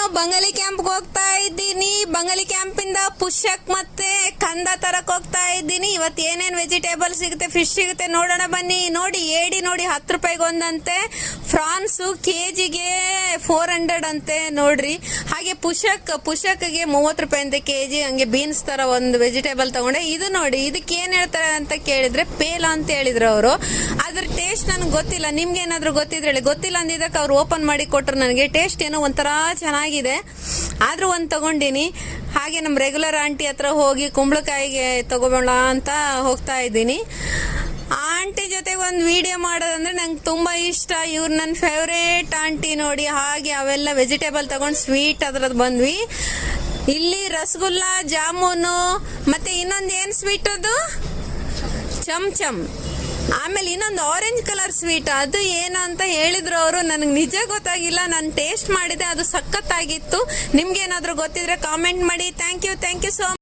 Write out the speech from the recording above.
ನಾನು ಬಂಗಾಲಿ ಕ್ಯಾಂಪ್ಗೆ ಹೋಗ್ತಾ ಇದ್ದೀನಿ. ಬಂಗಾಲಿ ಕ್ಯಾಂಪಿಂದ ಪುಷಕ್ ಮತ್ತೆ ಕಂದ ತರಕ್ ಹೋಗ್ತಾ ಇದ್ದೀನಿ. ಇವತ್ತು ಏನೇನ್ ವೆಜಿಟೇಬಲ್ ಸಿಗುತ್ತೆ, ಫಿಶ್ ಸಿಗುತ್ತೆ ನೋಡೋಣ ಬನ್ನಿ. ನೋಡಿ ಏಡಿ ನೋಡಿ 10 ರೂಪಾಯಿಗೆ ಒಂದಂತೆ. ಫ್ರಾನ್ಸು ಕೆಜಿಗೆ 400 ಅಂತೆ ನೋಡ್ರಿ. ಹಾಗೆ ಪುಷಕ್ಗೆ 30 ರೂಪಾಯಿ ಅಂತೆ ಕೆಜಿ. ಹಂಗೆ ಬೀನ್ಸ್ ತರ ಒಂದು ವೆಜಿಟೇಬಲ್ ತಗೊಂಡೆ. ಇದು ನೋಡಿ ಇದಕ್ಕೆ ಏನ್ ಹೇಳ್ತಾರೆ ಅಂತ ಕೇಳಿದ್ರೆ ಪೇಲ ಅಂತ ಹೇಳಿದ್ರು ಅವರು. ಅದ್ರ ಟೇಸ್ಟ್ ನನಗೆ ಗೊತ್ತಿಲ್ಲ, ನಿಮ್ಗೆ ಏನಾದ್ರು ಗೊತ್ತಿದ್ರೆ ಹೇಳಿ. ಗೊತ್ತಿಲ್ಲ ಅಂದಿದ್ದಕ್ಕೆ ಅವ್ರು ಓಪನ್ ಮಾಡಿ ಕೊಟ್ರು. ನನಗೆ ಟೇಸ್ಟ್ ಏನೋ ಒಂಥರ ಚೆನ್ನಾಗಿದೆ, ಆದ್ರೂ ಒಂದು ತಗೊಂಡಿನಿ. ಹಾಗೆ ನಮ್ಮ ರೆಗ್ಯುಲರ್ ಆಂಟಿ ಹತ್ರ ಹೋಗಿ ಕುಂಬಳಕಾಯಿಗೆ ತಗೋಬೇಡ ಅಂತ ಹೋಗ್ತಾ ಇದ್ದೀನಿ. ಆಂಟಿ ಜೊತೆ ಒಂದು ವಿಡಿಯೋ ಮಾಡೋದಂದ್ರೆ ನಂಗೆ ತುಂಬಾ ಇಷ್ಟ. ಇವ್ರು ನನ್ನ ಫೇವ್ರೇಟ್ ಆಂಟಿ ನೋಡಿ. ಹಾಗೆ ಅವೆಲ್ಲ ವೆಜಿಟೇಬಲ್ ತಗೊಂಡು ಸ್ವೀಟ್ ಅದ್ರದ್ದು ಬಂದ್ವಿ. ಇಲ್ಲಿ ರಸಗುಲ್ಲ, ಜಾಮೂನು, ಮತ್ತೆ ಇನ್ನೊಂದು ಏನ್ ಸ್ವೀಟ್ ಅದು ಚಮ್. ಆಮೇಲೆ ಇನ್ನೊಂದು ಆರೆಂಜ್ ಕಲರ್ ಸ್ವೀಟ್, ಅದು ಏನು ಅಂತ ಹೇಳಿದ್ರು ಅವರು. ನನಗೆ ನಿಜ ಗೊತ್ತಾಗಿಲ್ಲ. ನಾನು ಟೇಸ್ಟ್ ಮಾಡಿದೆ, ಅದು ಸಖತ್ತಾಗಿತ್ತು. ನಿಮ್ಗೆ ಏನಾದ್ರು ಗೊತ್ತಿದ್ರೆ ಕಾಮೆಂಟ್ ಮಾಡಿ. Thank you so